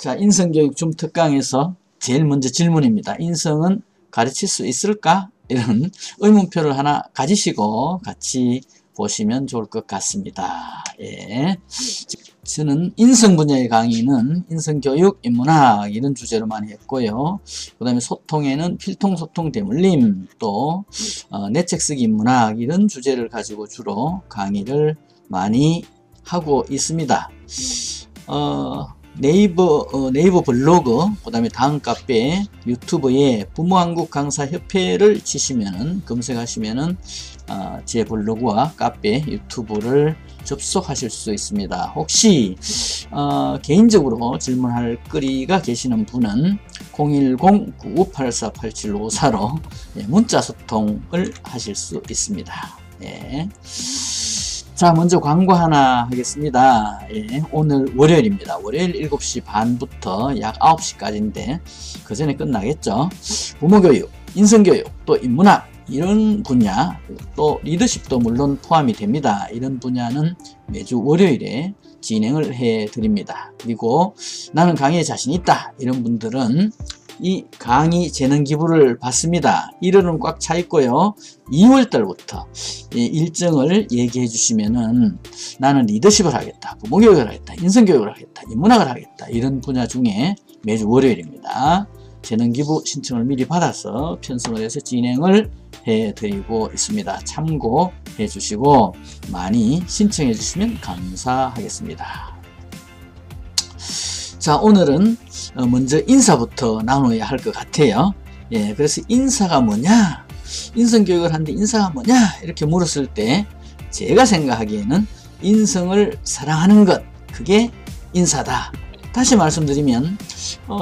자, 인성교육 줌 특강에서 제일 먼저 질문입니다. 인성은 가르칠 수 있을까? 이런 의문표를 하나 가지시고 같이 보시면 좋을 것 같습니다. 예. 저는 인성 분야의 강의는 인성교육, 인문학 이런 주제로 많이 했고요. 그 다음에 소통에는 필통, 소통, 대물림, 또 내책 쓰기 인문학 이런 주제를 가지고 주로 강의를 많이 하고 있습니다. 네이버 블로그, 그 다음에 다음 카페, 유튜브에 부모한국 강사협회를 치시면은, 검색하시면은, 제 블로그와 카페, 유튜브를 접속하실 수 있습니다. 혹시, 개인적으로 질문할 거리가 계시는 분은 010-9984-8754로 문자 소통을 하실 수 있습니다. 예. 자, 먼저 광고 하나 하겠습니다. 예, 오늘 월요일입니다. 월요일 7시 반부터 약 9시까지인데 그 전에 끝나겠죠. 부모교육, 인성교육, 또 인문학 이런 분야, 또 리더십도 물론 포함이 됩니다. 이런 분야는 매주 월요일에 진행을 해 드립니다. 그리고 나는 강의에 자신 있다 이런 분들은 이 강의 재능 기부를 받습니다. 1월은 꽉 차 있고요. 2월 달부터 일정을 얘기해 주시면은 나는 리더십을 하겠다, 부모교육을 하겠다, 인성교육을 하겠다, 인문학을 하겠다 이런 분야 중에 매주 월요일입니다. 재능 기부 신청을 미리 받아서 편성을 해서 진행을 해 드리고 있습니다. 참고해 주시고 많이 신청해 주시면 감사하겠습니다. 자, 오늘은 먼저 인사부터 나눠야 할 것 같아요. 예, 그래서 인사가 뭐냐? 인성교육을 하는데 인사가 뭐냐? 이렇게 물었을 때 제가 생각하기에는 인성을 사랑하는 것, 그게 인사다. 다시 말씀드리면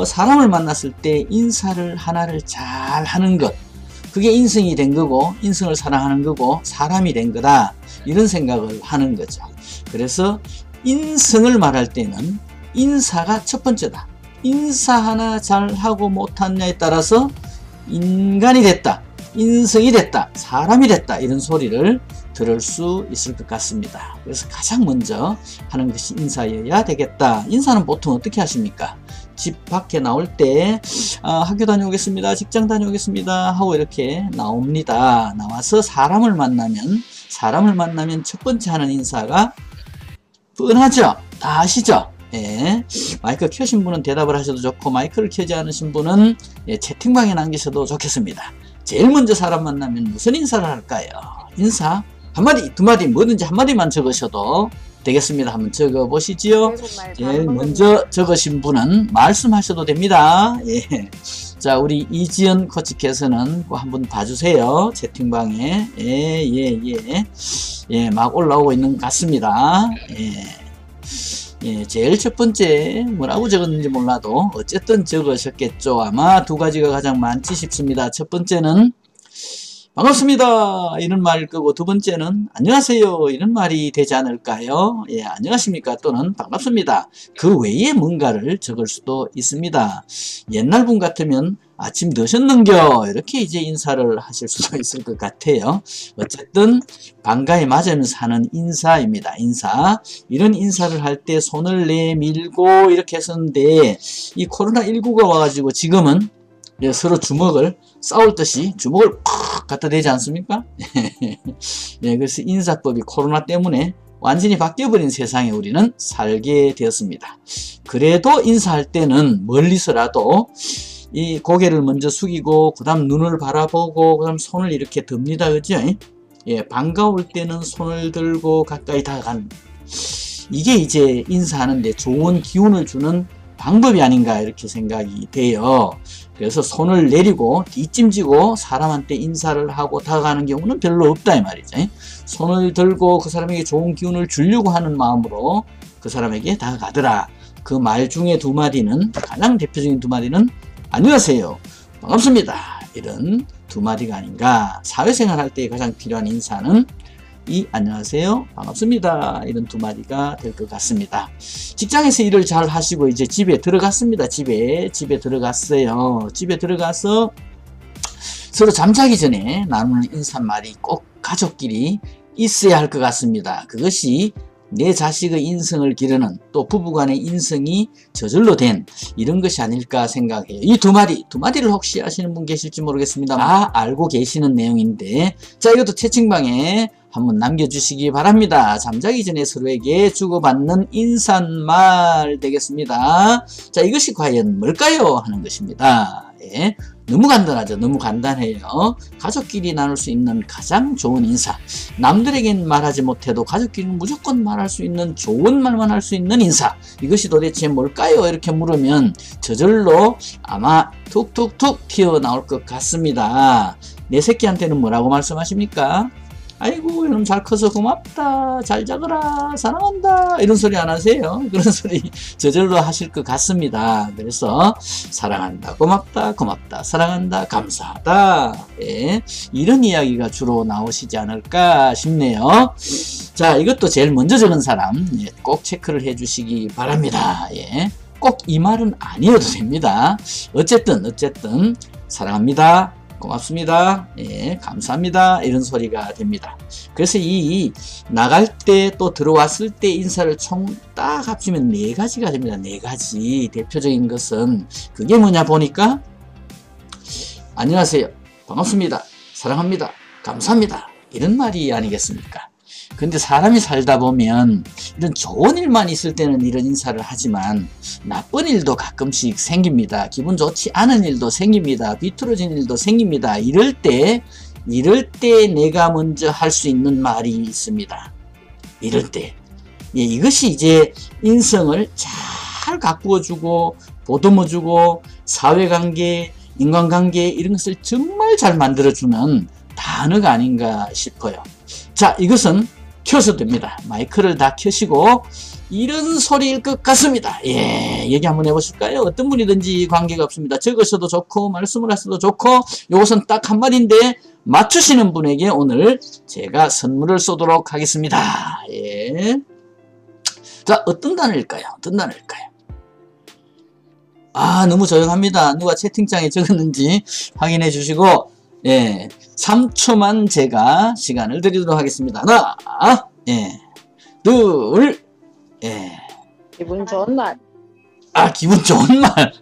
사람을 만났을 때 인사를 하나를 잘 하는 것, 그게 인성이 된 거고 인성을 사랑하는 거고 사람이 된 거다. 이런 생각을 하는 거죠. 그래서 인성을 말할 때는 인사가 첫 번째다. 인사 하나 잘하고 못하느냐에 따라서 인간이 됐다, 인성이 됐다, 사람이 됐다 이런 소리를 들을 수 있을 것 같습니다. 그래서 가장 먼저 하는 것이 인사여야 되겠다. 인사는 보통 어떻게 하십니까? 집 밖에 나올 때 학교 다녀오겠습니다, 직장 다녀오겠습니다 하고 이렇게 나옵니다. 나와서 사람을 만나면 첫 번째 하는 인사가 뻔하죠? 다 아시죠? 예, 마이크 켜신 분은 대답을 하셔도 좋고 마이크를 켜지 않으신 분은 채팅방에 남기셔도 좋겠습니다. 제일 먼저 사람 만나면 무슨 인사를 할까요? 인사 한마디, 두마디 뭐든지 한마디만 적으셔도 되겠습니다. 한번 적어보시지요. 제일 먼저 적으신 분은 말씀하셔도 됩니다. 예. 자, 우리 이지연 코치께서는 꼭 한번 봐주세요. 채팅방에. 예, 막 올라오고 있는 것 같습니다. 예, 제일 첫 번째 뭐라고 적었는지 몰라도 어쨌든 적으셨겠죠. 아마 두 가지가 가장 많지 싶습니다. 첫 번째는 반갑습니다 이런 말일 거고, 두 번째는 안녕하세요 이런 말이 되지 않을까요? 예, 안녕하십니까 또는 반갑습니다. 그 외에 뭔가를 적을 수도 있습니다. 옛날 분 같으면 아침 드셨는겨 이렇게 이제 인사를 하실 수도 있을 것 같아요. 어쨌든 반가에 맞으면서 하는 인사입니다. 인사. 이런 인사를 할 때 손을 내밀고 이렇게 했었는데 이 코로나19가 와가지고 지금은 서로 주먹을 싸울 듯이 주먹을 팍 갖다 대지 않습니까? 예, 그래서 인사법이 코로나 때문에 완전히 바뀌어버린 세상에 우리는 살게 되었습니다. 그래도 인사할 때는 멀리서라도 이 고개를 먼저 숙이고 그 다음 눈을 바라보고 그 다음 손을 이렇게 듭니다. 그죠? 예, 반가울 때는 손을 들고 가까이 다가가는, 이게 이제 인사하는데 좋은 기운을 주는 방법이 아닌가 이렇게 생각이 돼요. 그래서 손을 내리고 뒷짐지고 사람한테 인사를 하고 다가가는 경우는 별로 없다 이 말이죠. 손을 들고 그 사람에게 좋은 기운을 주려고 하는 마음으로 그 사람에게 다가가더라. 그 말 중에 두 마디는, 가장 대표적인 두 마디는 안녕하세요, 반갑습니다 이런 두 마디가 아닌가. 사회생활 할 때 가장 필요한 인사는 이 안녕하세요, 반갑습니다 이런 두 마디가 될 것 같습니다. 직장에서 일을 잘 하시고 이제 집에 들어갔습니다. 집에 들어갔어요. 집에 들어가서 서로 잠자기 전에 나누는 인사말이 꼭 가족끼리 있어야 할 것 같습니다. 그것이 내 자식의 인성을 기르는, 또 부부간의 인성이 저절로 된 이런 것이 아닐까 생각해요. 이 두 마디를 혹시 아시는 분 계실지 모르겠습니다. 알고 계시는 내용인데, 자, 이것도 채팅방에 한번 남겨주시기 바랍니다. 잠자기 전에 서로에게 주고받는 인사말 되겠습니다. 자, 이것이 과연 뭘까요? 하는 것입니다. 예. 너무 간단하죠. 너무 간단해요. 가족끼리 나눌 수 있는 가장 좋은 인사. 남들에겐 말하지 못해도 가족끼리는 무조건 말할 수 있는, 좋은 말만 할 수 있는 인사. 이것이 도대체 뭘까요? 이렇게 물으면 저절로 아마 툭툭툭 튀어나올 것 같습니다. 내 새끼한테는 뭐라고 말씀하십니까? 아이고, 이놈 잘 커서 고맙다, 잘 자거라, 사랑한다, 이런 소리 안 하세요? 그런 소리 저절로 하실 것 같습니다. 그래서 사랑한다, 고맙다, 사랑한다, 감사하다, 예, 이런 이야기가 주로 나오시지 않을까 싶네요. 자, 이것도 제일 먼저 적은 사람, 예, 꼭 체크를 해 주시기 바랍니다. 예, 꼭 이 말은 아니어도 됩니다. 어쨌든 사랑합니다, 고맙습니다, 예, 감사합니다, 이런 소리가 됩니다. 그래서 이 나갈 때 또 들어왔을 때 인사를 총 딱 합치면 4가지가 됩니다. 4가지. 대표적인 것은 그게 뭐냐 보니까 안녕하세요, 반갑습니다, 사랑합니다, 감사합니다, 이런 말이 아니겠습니까? 근데 사람이 살다 보면 이런 좋은 일만 있을 때는 이런 인사를 하지만 나쁜 일도 가끔씩 생깁니다. 기분 좋지 않은 일도 생깁니다. 비뚤어진 일도 생깁니다. 이럴 때 내가 먼저 할 수 있는 말이 있습니다. 이럴 때, 예, 이것이 이제 인성을 잘 가꾸어주고 보듬어주고 사회관계, 인간관계 이런 것을 정말 잘 만들어주는 단어가 아닌가 싶어요. 자, 이것은 켜서 됩니다. 마이크를 다 켜시고 이런 소리일 것 같습니다. 예, 얘기 한번 해보실까요? 어떤 분이든지 관계가 없습니다. 적으셔도 좋고 말씀을 하셔도 좋고, 이것은 딱 한마디인데 맞추시는 분에게 오늘 제가 선물을 쏘도록 하겠습니다. 예. 자, 어떤 단어일까요? 아, 너무 조용합니다. 누가 채팅창에 적었는지 확인해 주시고, 예, 3초만 제가 시간을 드리도록 하겠습니다. 하나, 예, 둘, 예. 기분 좋은 날. 아, 기분 좋은 말.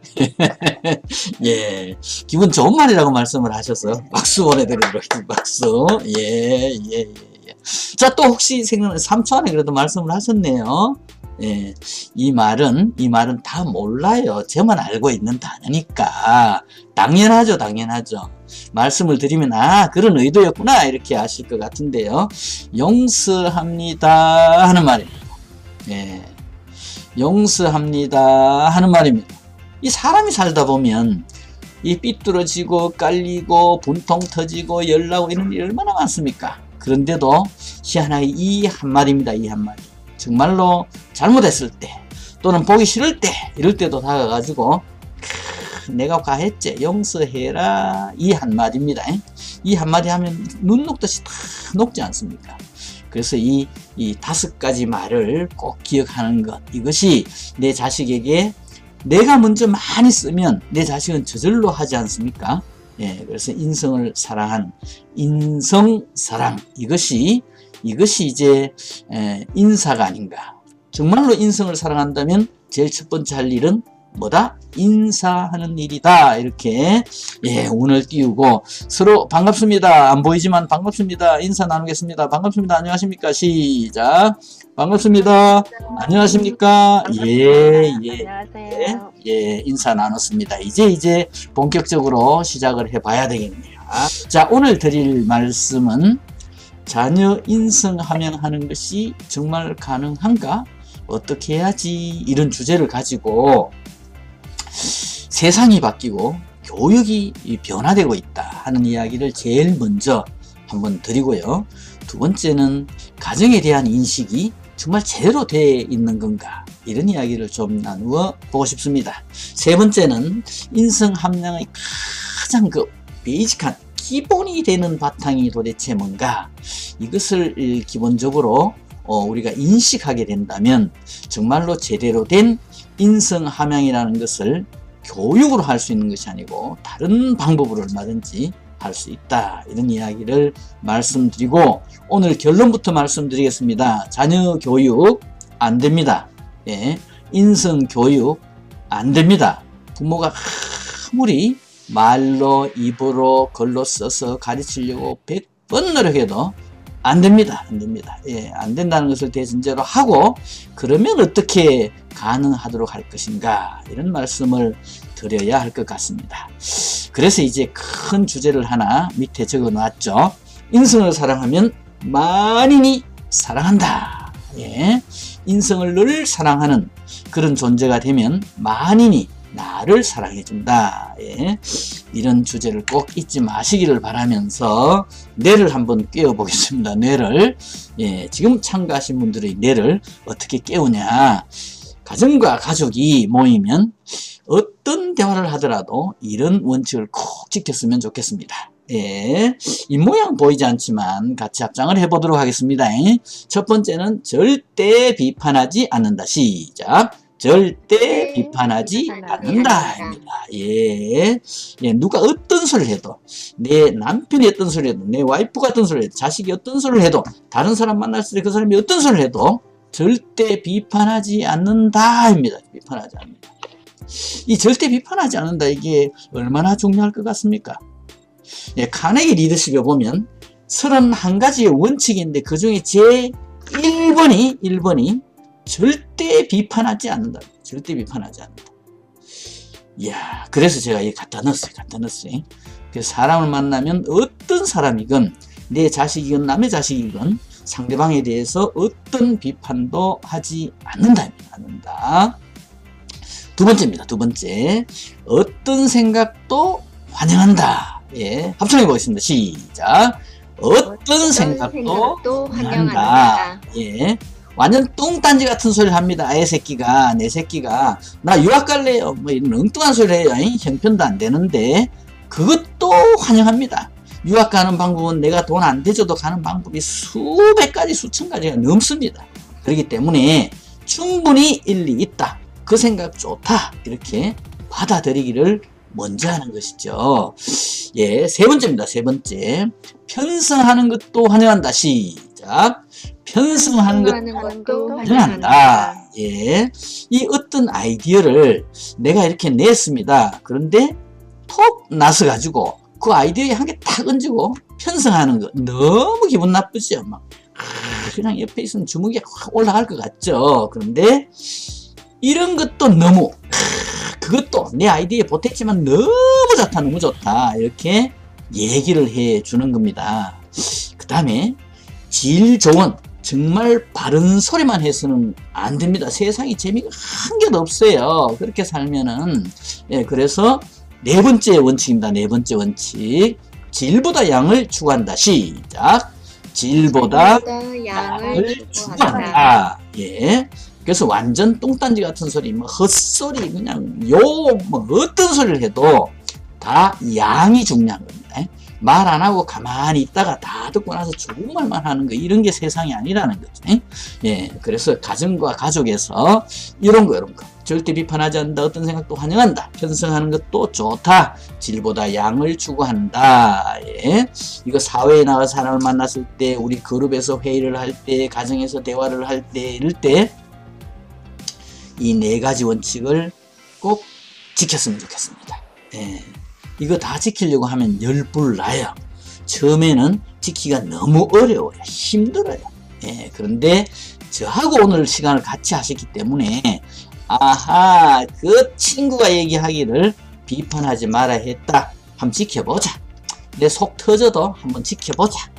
예, 기분 좋은 말이라고 말씀을 하셔서 박수 보내드리도록 하겠습니다. 박수. 예. 자, 또 혹시 생각나는 3초 안에 그래도 말씀을 하셨네요. 예, 이 말은 다 몰라요. 저만 알고 있는 단어니까. 당연하죠. 말씀을 드리면, 아, 그런 의도였구나, 이렇게 아실 것 같은데요. 용서합니다 하는 말입니다. 예, 용서합니다 하는 말입니다. 이 사람이 살다 보면 이 삐뚤어지고 깔리고 분통 터지고 열나고 이런 일이 얼마나 많습니까? 그런데도 희한하게 이 한마디입니다. 이 한마디. 정말로 잘못했을 때 또는 보기 싫을 때, 이럴 때도 다가가지고 내가 과했지, 용서해라, 이 한마디입니다. 이 한마디 하면 눈 녹듯이 다 녹지 않습니까? 그래서 이 5가지 말을 꼭 기억하는 것, 이것이 내 자식에게 내가 먼저 많이 쓰면 내 자식은 저절로 하지 않습니까? 예, 그래서 인성을 사랑한 인성사랑, 이것이 이제 인사가 아닌가. 정말로 인성을 사랑한다면 제일 첫 번째 할 일은 뭐다? 인사하는 일이다. 이렇게, 예, 운을 띄우고 서로 반갑습니다. 안 보이지만 반갑습니다. 인사 나누겠습니다. 반갑습니다. 안녕하십니까? 시작. 반갑습니다. 안녕하십니까? 예. 안녕하세요. 예, 인사 나눴습니다. 이제 본격적으로 시작을 해봐야 되겠네요. 자, 오늘 드릴 말씀은 자녀 인성 함양하는 것이 정말 가능한가? 어떻게 해야지? 이런 주제를 가지고 세상이 바뀌고 교육이 변화되고 있다 하는 이야기를 제일 먼저 한번 드리고요. 두 번째는 가정에 대한 인식이 정말 제대로 되어 있는 건가, 이런 이야기를 좀 나누어 보고 싶습니다. 세 번째는 인성 함양의 가장 베이직한 기본이 되는 바탕이 도대체 뭔가, 이것을 기본적으로 우리가 인식하게 된다면 정말로 제대로 된 인성 함양이라는 것을 교육으로 할 수 있는 것이 아니고 다른 방법으로 얼마든지 할 수 있다. 이런 이야기를 말씀드리고 오늘 결론부터 말씀드리겠습니다. 자녀 교육 안 됩니다. 예, 인성 교육 안 됩니다. 부모가 아무리 말로 입으로 글로 써서 가르치려고 100번 노력해도 안 됩니다. 안 됩니다. 예, 안 된다는 것을 대전제로 하고 그러면 어떻게 가능하도록 할 것인가 이런 말씀을 드려야 할 것 같습니다. 그래서 이제 큰 주제를 하나 밑에 적어 놨죠. 인성을 사랑하면 만인이 사랑한다. 예, 인성을 늘 사랑하는 그런 존재가 되면 만인이 나를 사랑해준다. 예, 이런 주제를 꼭 잊지 마시기를 바라면서 뇌를 한번 깨워보겠습니다. 뇌를. 예, 지금 참가하신 분들의 뇌를 어떻게 깨우냐. 가정과 가족이 모이면 어떤 대화를 하더라도 이런 원칙을 꼭 지켰으면 좋겠습니다. 예, 이 모양 보이지 않지만 같이 합장을 해보도록 하겠습니다. 첫 번째는 절대 비판하지 않는다. 시작. 절대 비판하지 않는다입니다. 예, 예, 누가 어떤 소리를 해도, 내 남편이 어떤 소리를 해도, 내 와이프가 어떤 소리를 해도, 자식이 어떤 소리를 해도, 다른 사람 만났을 때 그 사람이 어떤 소리를 해도 절대 비판하지 않는다입니다. 비판하지 않는다. 이 절대 비판하지 않는다, 이게 얼마나 중요할 것 같습니까? 예, 카네기 리더십에 보면 31가지의 원칙인데 그 중에 제 1번이 절대 비판하지 않는다. 절대 비판하지 않는다. 이야, 그래서 제가 이 갖다 넣었어요. 그래서 사람을 만나면 어떤 사람이건 내 자식이건 남의 자식이건 상대방에 대해서 어떤 비판도 하지 않는다. 두 번째입니다. 두 번째, 어떤 생각도 환영한다. 예, 합창해 보겠습니다. 시작. 어떤 생각도 환영한다. 예, 완전 뚱딴지 같은 소리를 합니다. 내 새끼가 나 유학 갈래요. 뭐 이런 엉뚱한 소리를 해요. 형편도 안 되는데 그것도 환영합니다. 유학 가는 방법은 내가 돈 안 대줘도 가는 방법이 수백 가지 수천 가지가 넘습니다. 그렇기 때문에 충분히 일리 있다. 그 생각 좋다. 이렇게 받아들이기를 먼저 하는 것이죠. 예, 세 번째입니다. 세 번째. 편성하는 것도 환영한다. 시작. 편성하는 것도 환영한다. 예, 이 어떤 아이디어를 내가 이렇게 냈습니다. 그런데 톡 나서 가지고 그 아이디어에 한 개 탁 얹고 편성하는 거 너무 기분 나쁘죠. 막 그냥 옆에 있으면 주먹이 확 올라갈 것 같죠. 그런데 이런 것도 너무 그것도 내 아이디어에 보탰지만 너무 좋다 이렇게 얘기를 해 주는 겁니다. 그 다음에 질 좋은 정말 바른 소리만 해서는 안 됩니다. 세상에 재미가 한 개도 없어요. 그렇게 살면은. 예, 그래서 네 번째 원칙입니다. 네 번째 원칙. 질보다 양을 추구한다. 시작. 질보다 양을 추구한다. 예. 그래서 완전 똥딴지 같은 소리, 뭐 헛소리, 그냥 뭐 어떤 소리를 해도 다 양이 중요한 겁니다. 말 안 하고 가만히 있다가 다 듣고 나서 좋은 말만 하는 거, 이런 게 세상이 아니라는 거죠. 예, 그래서 가정과 가족에서 이런 거. 절대 비판하지 않는다. 어떤 생각도 환영한다. 편성하는 것도 좋다. 질보다 양을 추구한다. 예, 이거 사회에 나가 사람을 만났을 때, 우리 그룹에서 회의를 할 때, 가정에서 대화를 할 때, 이럴 때 이 네 가지 원칙을 꼭 지켰으면 좋겠습니다. 예. 이거 다 지키려고 하면 열불 나요. 처음에는 지키기가 너무 어려워요. 힘들어요. 예, 그런데 저하고 오늘 시간을 같이 하셨기 때문에 아하, 그 친구가 얘기하기를 비판하지 마라 했다. 한번 지켜보자. 내 속 터져도 한번 지켜보자.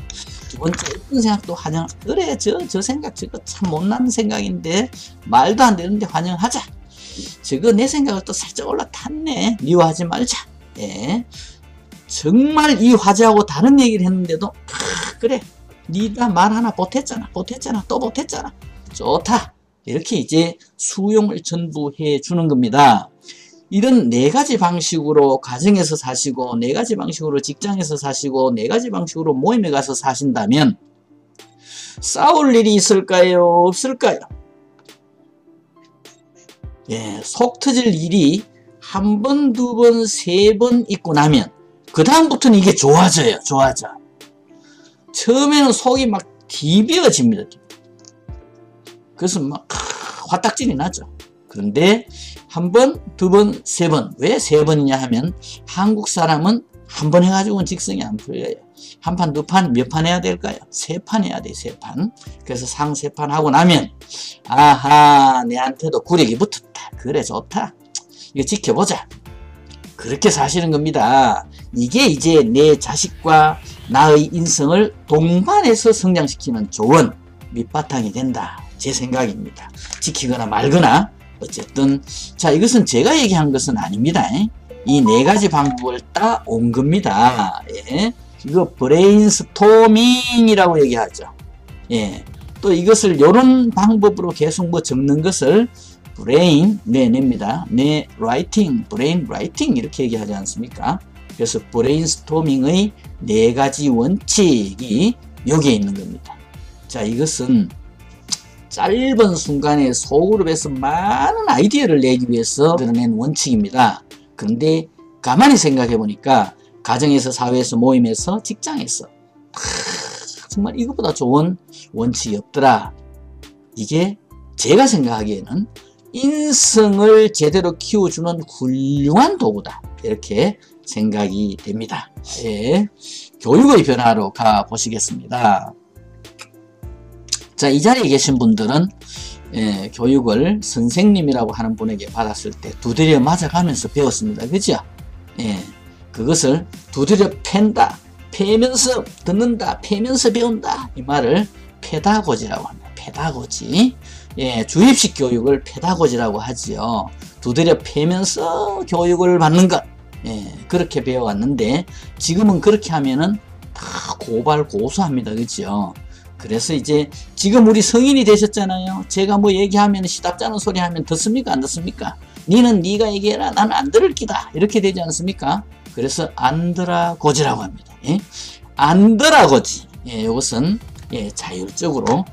두 번째, 어떤 생각도 환영. 그래, 저 생각 저거 참 못난 생각인데 말도 안 되는데 환영하자. 저거 내 생각을 또 살짝 올라탔네. 미워하지 말자. 예, 정말 이 화제하고 다른 얘기를 했는데도 그래, 네가 말 하나 보탰잖아. 또 보탰잖아. 좋다. 이렇게 이제 수용을 전부 해 주는 겁니다. 이런 네 가지 방식으로 가정에서 사시고, 네 가지 방식으로 직장에서 사시고, 네 가지 방식으로 모임에 가서 사신다면 싸울 일이 있을까요? 없을까요? 예, 속 터질 일이 한 번, 두 번, 세 번 있고 나면 그 다음부터는 이게 좋아져요. 좋아져. 처음에는 속이 막 디비어집니다. 그래서 막 화딱질이 나죠. 그런데 한 번, 두 번, 세 번. 왜 세 번이냐 하면 한국 사람은 한 번 해가지고는 직성이 안 풀려요. 한 판, 두 판, 몇 판 해야 될까요? 세 판 해야 돼요. 세 판. 그래서 상 세 판 하고 나면 아하, 내한테도 구력이 붙었다. 그래, 좋다. 이거 지켜보자. 그렇게 사시는 겁니다. 이게 이제 내 자식과 나의 인성을 동반해서 성장시키는 좋은 밑바탕이 된다. 제 생각입니다. 지키거나 말거나 어쨌든 자, 이것은 제가 얘기한 것은 아닙니다. 이 네 가지 방법을 따온 겁니다. 예. 이거 브레인스토밍이라고 얘기하죠. 예. 또 이것을 이런 방법으로 계속 뭐 적는 것을 브레인 냅니다. 네 라이팅, 브레인 라이팅 이렇게 얘기하지 않습니까? 그래서 브레인스토밍의 네 가지 원칙이 여기에 있는 겁니다. 자, 이것은 짧은 순간에 소그룹에서 많은 아이디어를 내기 위해서 드러낸 원칙입니다. 그런데 가만히 생각해 보니까 가정에서, 사회에서, 모임에서, 직장에서 정말 이것보다 좋은 원칙이 없더라. 이게 제가 생각하기에는 인성을 제대로 키워주는 훌륭한 도구다. 이렇게 생각이 됩니다. 예. 교육의 변화로 가보시겠습니다. 자, 이 자리에 계신 분들은 교육을 선생님이라고 하는 분에게 받았을 때 두드려 맞아가면서 배웠습니다. 그죠? 예. 그것을 두드려 팬다, 패면서 듣는다, 패면서 배운다. 이 말을 페다고지라고 합니다. 페다고지. 예, 주입식 교육을 페다고지라고 하지요. 두드려 패면서 교육을 받는 것. 예, 그렇게 배워왔는데 지금은 그렇게 하면은 다 고발 고수합니다. 그죠? 그래서 이제 지금 우리 성인이 되셨잖아요. 제가 뭐 얘기하면 시답잖은 소리 하면 듣습니까? 안 듣습니까? 니는 네가 얘기해라. 나는 안 들을 기다. 이렇게 되지 않습니까? 그래서 안드라고지라고 합니다. 예? 안드라고지. 예, 이것은 자율적으로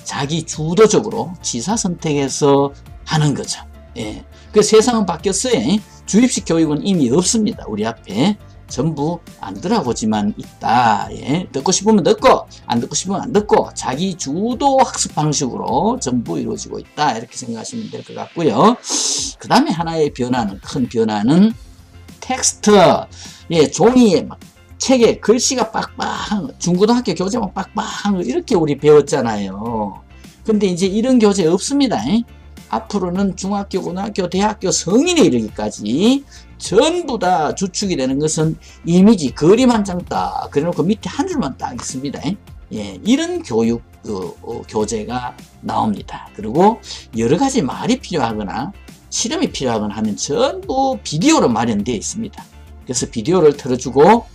자기 주도적으로 지사 선택해서 하는 거죠. 예. 그 세상은 바뀌었어요. 주입식 교육은 이미 없습니다. 우리 앞에 전부 안드라고지만 있다. 예. 듣고 싶으면 듣고 안 듣고 싶으면 안 듣고 자기 주도 학습 방식으로 전부 이루어지고 있다. 이렇게 생각하시면 될 것 같고요. 그 다음에 하나의 변화는, 큰 변화는 텍스트. 예, 종이에 막 책에 글씨가 빡빡한 거, 중고등학교 교재만 빡빡한 거 이렇게 우리 배웠잖아요. 근데 이제 이런 교재 없습니다. 앞으로는 중학교, 고등학교, 대학교 성인에 이르기까지 전부 다 주축이 되는 것은 이미지, 그림 한 장 딱 그래놓고 밑에 한 줄만 딱 있습니다. 예, 이런 교육 교재가 나옵니다. 그리고 여러 가지 말이 필요하거나 실험이 필요하거나 하면 전부 비디오로 마련되어 있습니다. 그래서 비디오를 틀어주고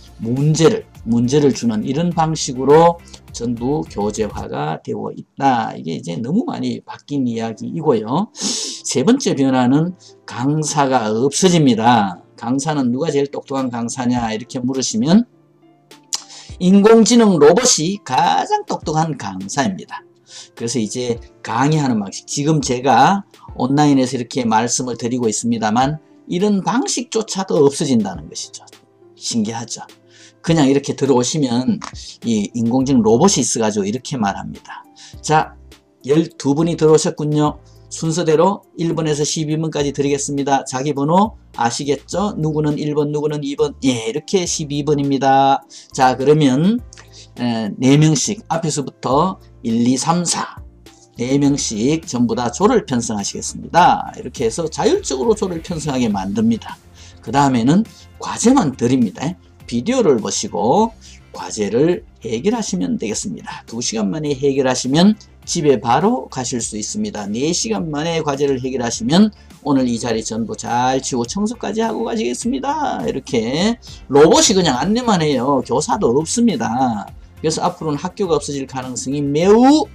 문제를 주는 이런 방식으로 전부 교재화가 되어 있다. 이게 이제 너무 많이 바뀐 이야기이고요. 세 번째 변화는 강사가 없어집니다. 강사는 누가 제일 똑똑한 강사냐 이렇게 물으시면 인공지능 로봇이 가장 똑똑한 강사입니다. 그래서 이제 강의하는 방식, 지금 제가 온라인에서 이렇게 말씀을 드리고 있습니다만 이런 방식조차도 없어진다는 것이죠. 신기하죠. 그냥 이렇게 들어오시면 이 인공지능 로봇이 있어가지고 이렇게 말합니다. 자, 12분이 들어오셨군요. 순서대로 1번에서 12번까지 드리겠습니다. 자기 번호 아시겠죠? 누구는 1번, 누구는 2번. 예, 이렇게 12번입니다. 자, 그러면 4명씩 앞에서부터 1, 2, 3, 4 4명씩 전부 다 조를 편성하시겠습니다. 이렇게 해서 자율적으로 조를 편성하게 만듭니다. 그 다음에는 과제만 드립니다. 비디오를 보시고 과제를 해결하시면 되겠습니다. 2시간 만에 해결하시면 집에 바로 가실 수 있습니다. 4시간 만에 과제를 해결하시면 오늘 이 자리 전부 잘 치우고 청소까지 하고 가시겠습니다. 이렇게 로봇이 그냥 안내만 해요. 교사도 없습니다. 그래서 앞으로는 학교가 없어질 가능성이 매우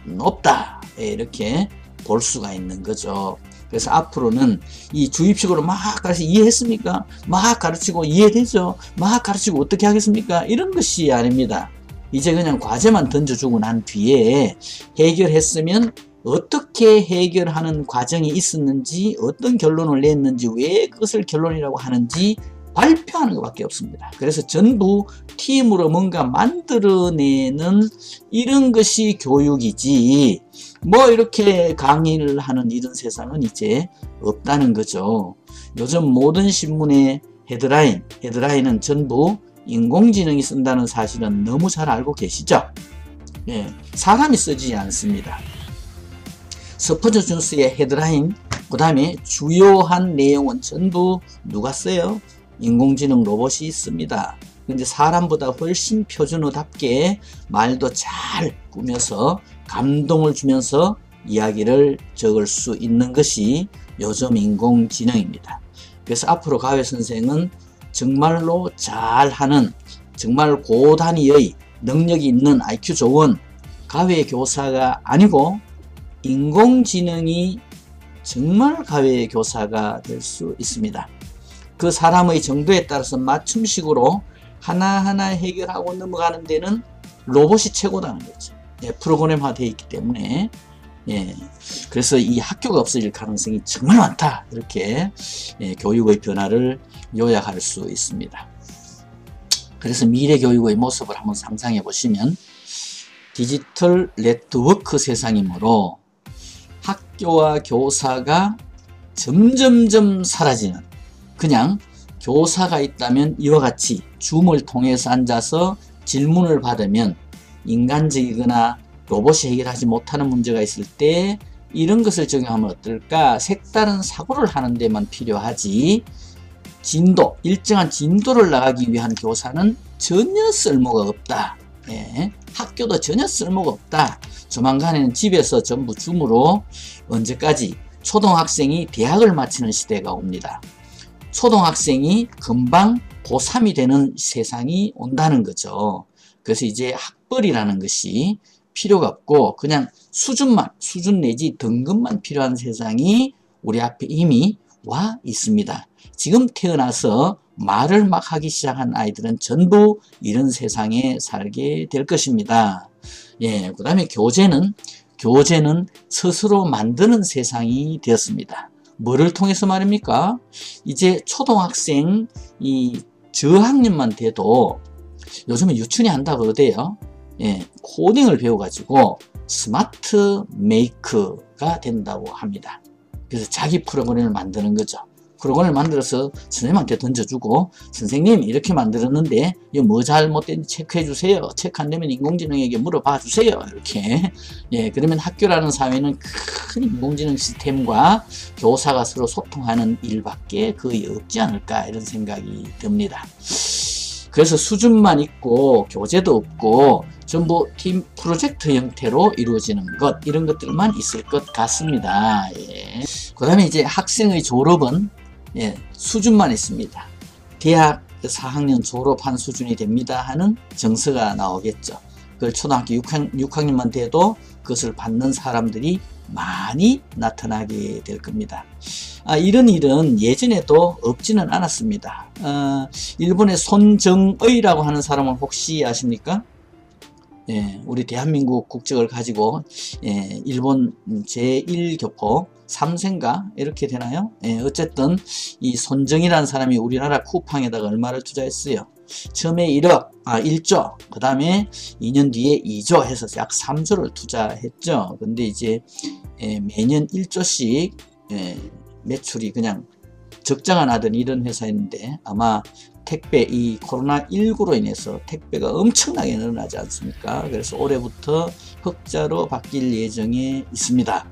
높다. 이렇게 볼 수가 있는 거죠. 그래서 앞으로는 이 주입식으로 막 가르쳐 이해했습니까? 막 가르치고 이해되죠? 막 가르치고 어떻게 하겠습니까? 이런 것이 아닙니다. 이제 그냥 과제만 던져주고 난 뒤에 해결했으면 어떻게 해결하는 과정이 있었는지, 어떤 결론을 냈는지, 왜 그것을 결론이라고 하는지 발표하는 것밖에 없습니다. 그래서 전부 팀으로 뭔가 만들어내는 이런 것이 교육이지 뭐 이렇게 강의를 하는 이런 세상은 이제 없다는 거죠. 요즘 모든 신문의 헤드라인은 전부 인공지능이 쓴다는 사실은 너무 잘 알고 계시죠? 예, 사람이 쓰지 않습니다. 스포츠 뉴스의 헤드라인, 그 다음에 주요한 내용은 전부 누가 써요? 인공지능 로봇이 있습니다. 근데 사람보다 훨씬 표준어답게 말도 잘 꾸며서 감동을 주면서 이야기를 적을 수 있는 것이 요즘 인공지능입니다. 그래서 앞으로 가회 선생은 정말로 잘하는, 정말 고단위의 능력이 있는 IQ 좋은 가회 교사가 아니고 인공지능이 정말 가회 교사가 될 수 있습니다. 그 사람의 정도에 따라서 맞춤식으로 하나하나 해결하고 넘어가는 데는 로봇이 최고라는 거죠. 예, 프로그램화 되어 있기 때문에. 예, 그래서 이 학교가 없어질 가능성이 정말 많다. 이렇게 교육의 변화를 요약할 수 있습니다. 그래서 미래 교육의 모습을 한번 상상해 보시면 디지털 네트워크 세상이므로 학교와 교사가 점점점 사라지는, 그냥 교사가 있다면 이와 같이 줌을 통해서 앉아서 질문을 받으면 인간적이거나 로봇이 해결하지 못하는 문제가 있을 때 이런 것을 적용하면 어떨까? 색다른 사고를 하는 데만 필요하지 일정한 진도를 나가기 위한 교사는 전혀 쓸모가 없다. 예, 학교도 전혀 쓸모가 없다. 조만간에는 집에서 전부 줌으로 언제까지 초등학생이 대학을 마치는 시대가 옵니다. 초등학생이 금방 고3이 되는 세상이 온다는 거죠. 그래서 이제 학벌이라는 것이 필요가 없고 그냥 수준 내지 등급만 필요한 세상이 우리 앞에 이미 와 있습니다. 지금 태어나서 말을 막 하기 시작한 아이들은 전부 이런 세상에 살게 될 것입니다. 예, 그 다음에 교재는 스스로 만드는 세상이 되었습니다. 뭐를 통해서 말입니까? 이제 초등학생 저학년만 돼도 요즘은 유치원이 한다고 그러대요. 예, 코딩을 배워가지고 스마트 메이크가 된다고 합니다. 그래서 자기 프로그램을 만드는 거죠. 프로그램을 만들어서 선생님한테 던져주고, 선생님 이렇게 만들었는데 이거 뭐 잘못된지 체크해 주세요. 체크 안 되면 인공지능에게 물어봐 주세요. 이렇게. 예, 그러면 학교라는 사회는 큰 인공지능 시스템과 교사가 서로 소통하는 일밖에 거의 없지 않을까, 이런 생각이 듭니다. 그래서 수준만 있고 교재도 없고 전부 팀 프로젝트 형태로 이루어지는 것, 이런 것들만 있을 것 같습니다. 예. 그 다음에 이제 학생의 졸업은 수준만 있습니다. 대학 4학년 졸업한 수준이 됩니다 하는 정서가 나오겠죠. 그걸 초등학교 6학년만 돼도 그것을 받는 사람들이 많이 나타나게 될 겁니다. 이런 일은 예전에도 없지는 않았습니다. 일본의 손정의라고 하는 사람을 혹시 아십니까? 예, 우리 대한민국 국적을 가지고 일본 제1교포 3세인가 이렇게 되나요? 예, 어쨌든 이 손정이라는 사람이 우리나라 쿠팡에다가 얼마를 투자했어요? 처음에 1조, 그 다음에 2년 뒤에 2조 해서 약 3조를 투자했죠. 근데 이제 매년 1조씩 매출이 그냥 적자가 나던 이런 회사였는데, 아마 택배, 이 코로나19로 인해서 택배가 엄청나게 늘어나지 않습니까? 그래서 올해부터 흑자로 바뀔 예정에 있습니다.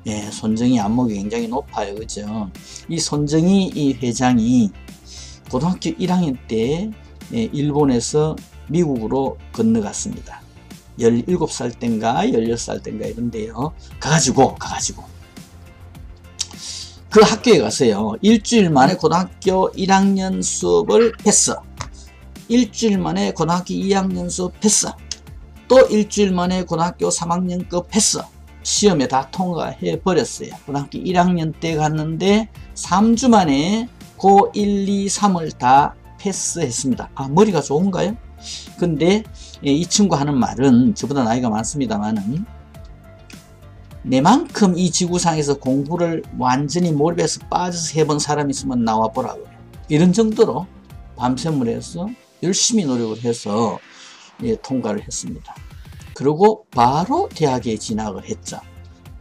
예, 손정희 안목이 굉장히 높아요. 그죠? 이 손정희 이 회장이 고등학교 1학년 때 일본에서 미국으로 건너갔습니다. 17살 땐가 16살 땐가 이런데요. 가가지고 그 학교에 가서요, 일주일 만에 고등학교 1학년 수업을 했어. 일주일 만에 고등학교 2학년 수업 했어. 또 일주일 만에 고등학교 3학년급 했어. 시험에 다 통과해 버렸어요. 고등학교 1학년 때 갔는데 3주 만에 고 1, 2, 3을 다 패스했습니다. 머리가 좋은가요? 근데 이 친구 하는 말은, 저보다 나이가 많습니다만은, 내만큼 이 지구상에서 공부를 완전히 몰입해서 빠져서 해본 사람이 있으면 나와보라고요. 이런 정도로 밤샘을 해서 열심히 노력을 해서 예, 통과를 했습니다. 그리고 바로 대학에 진학을 했죠.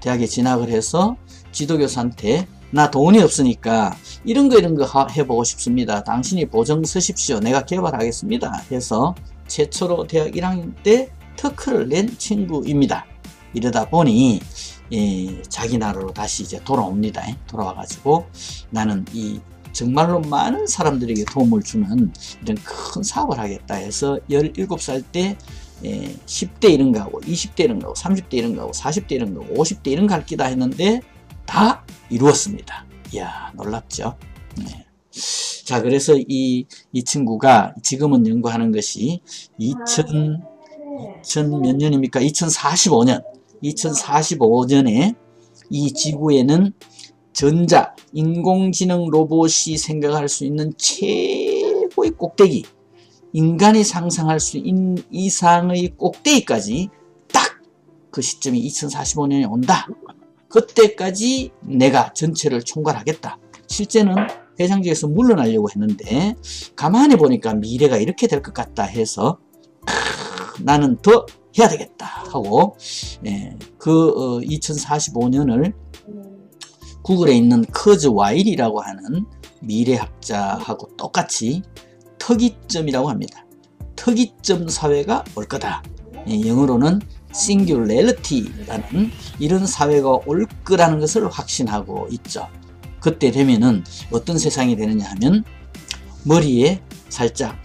대학에 진학을 해서 지도교사한테 나 돈이 없으니까 이런 거 해보고 싶습니다. 당신이 보정 서십시오. 내가 개발하겠습니다. 해서 최초로 대학 1학년 때 특허를 낸 친구입니다. 이러다 보니 예, 자기 나라로 다시 이제 돌아옵니다. 돌아와가지고 나는 이 정말로 많은 사람들에게 도움을 주는 이런 큰 사업을 하겠다 해서 17살 때 10대 이런 거 하고 20대 이런 거 하고 30대 이런 거 하고 40대 이런 거 하고 50대 이런 거 할 기다 했는데 다 이루었습니다. 이야, 놀랍죠? 네. 자, 그래서 이 친구가 지금은 연구하는 것이 2000 몇 년입니까? 2045년. 2045년에 이 지구에는 전자, 인공지능 로봇이 생각할 수 있는 최고의 꼭대기, 인간이 상상할 수 있는 이상의 꼭대기까지 딱 그 시점이 2045년에 온다. 그때까지 내가 전체를 총괄하겠다. 실제는 회장직에서 물러나려고 했는데 가만히 보니까 미래가 이렇게 될 것 같다 해서 나는 더 해야 되겠다 하고 그 2045년을 구글에 있는 커즈 와일이라고 하는 미래학자하고 똑같이 특이점이라고 합니다. 특이점 사회가 올 거다. 영어로는 싱귤레리티라는 이런 사회가 올 거라는 것을 확신하고 있죠. 그때 되면은 어떤 세상이 되느냐 하면 머리에 살짝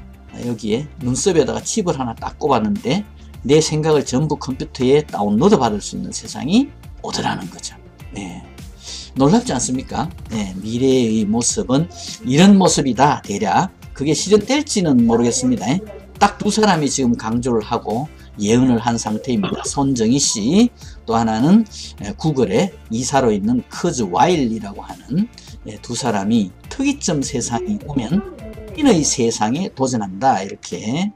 여기에 눈썹에다가 칩을 하나 딱 꼽았는데 내 생각을 전부 컴퓨터에 다운로드 받을 수 있는 세상이 오더라는 거죠. 네. 놀랍지 않습니까? 네, 미래의 모습은 이런 모습이다. 대략 그게 실현될지는 모르겠습니다. 딱 두 사람이 지금 강조를 하고 예언을 한 상태입니다. 손정희 씨, 또 하나는 구글의 이사로 있는 커즈 와일이라고 하는 두 사람이 특이점 세상이 오면 인의 세상에 도전한다. 이렇게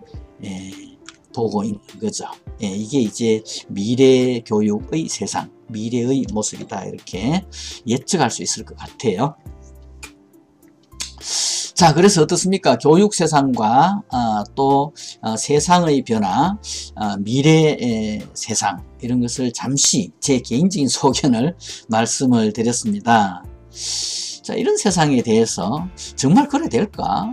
보고 있는 거죠. 이게 이제 미래 교육의 세상, 미래의 모습이다. 이렇게 예측할 수 있을 것 같아요. 자, 그래서 어떻습니까? 교육 세상과 또 세상의 변화, 미래의 세상 이런 것을 잠시 제 개인적인 소견을 말씀을 드렸습니다. 자, 이런 세상에 대해서 정말 그래 될까?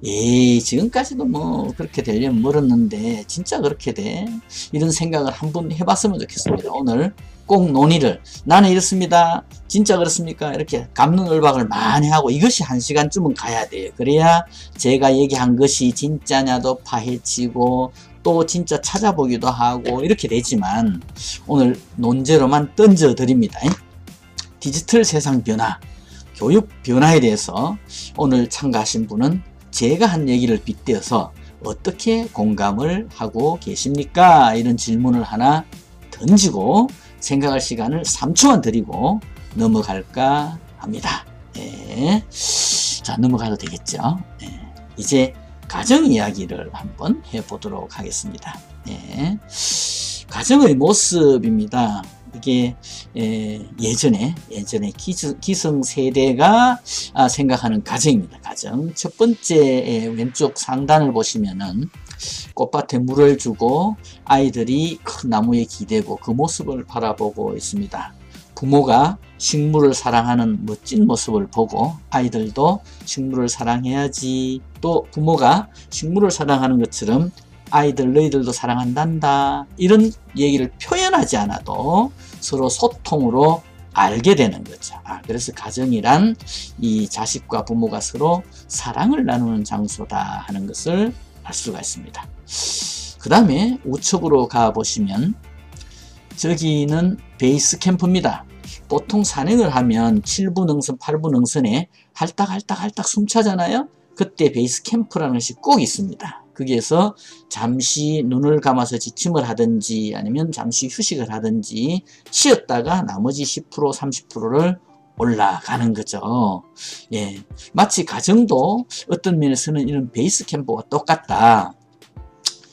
지금까지도 뭐 그렇게 되려면 멀었는데 진짜 그렇게 돼? 이런 생각을 한번 해봤으면 좋겠습니다. 오늘 꼭 논의를 나는 이렇습니다. 진짜 그렇습니까? 이렇게 갑론을박을 많이 하고 이것이 1시간쯤은 가야 돼요. 그래야 제가 얘기한 것이 진짜냐도 파헤치고 또 진짜 찾아보기도 하고 이렇게 되지만 오늘 논제로만 던져 드립니다. 디지털 세상 변화, 교육 변화에 대해서 오늘 참가하신 분은 제가 한 얘기를 빗대어서 어떻게 공감을 하고 계십니까? 이런 질문을 하나 던지고 생각할 시간을 3초만 드리고 넘어갈까 합니다. 자, 넘어가도 되겠죠? 이제 가정 이야기를 한번 해보도록 하겠습니다. 가정의 모습입니다. 이게 예전에 기성세대가 생각하는 가정입니다. 가정. 첫 번째 왼쪽 상단을 보시면은 꽃밭에 물을 주고 아이들이 큰 나무에 기대고 그 모습을 바라보고 있습니다. 부모가 식물을 사랑하는 멋진 모습을 보고 아이들도 식물을 사랑해야지, 또 부모가 식물을 사랑하는 것처럼 아이들 너희들도 사랑한단다, 이런 얘기를 표현하지 않아도 서로 소통으로 알게 되는 거죠. 그래서 가정이란 이 자식과 부모가 서로 사랑을 나누는 장소다 하는 것을 알 수가 있습니다. 그 다음에 우측으로 가보시면 저기는 베이스 캠프입니다. 보통 산행을 하면 7부 능선, 8부 능선에 할딱할딱 숨차잖아요. 그때 베이스 캠프라는 것이 꼭 있습니다. 거기에서 잠시 눈을 감아서 지침을 하든지 아니면 잠시 휴식을 하든지 쉬었다가 나머지 10%, 30%를 올라가는 거죠. 마치 가정도 어떤 면에서는 이런 베이스 캠프와 똑같다.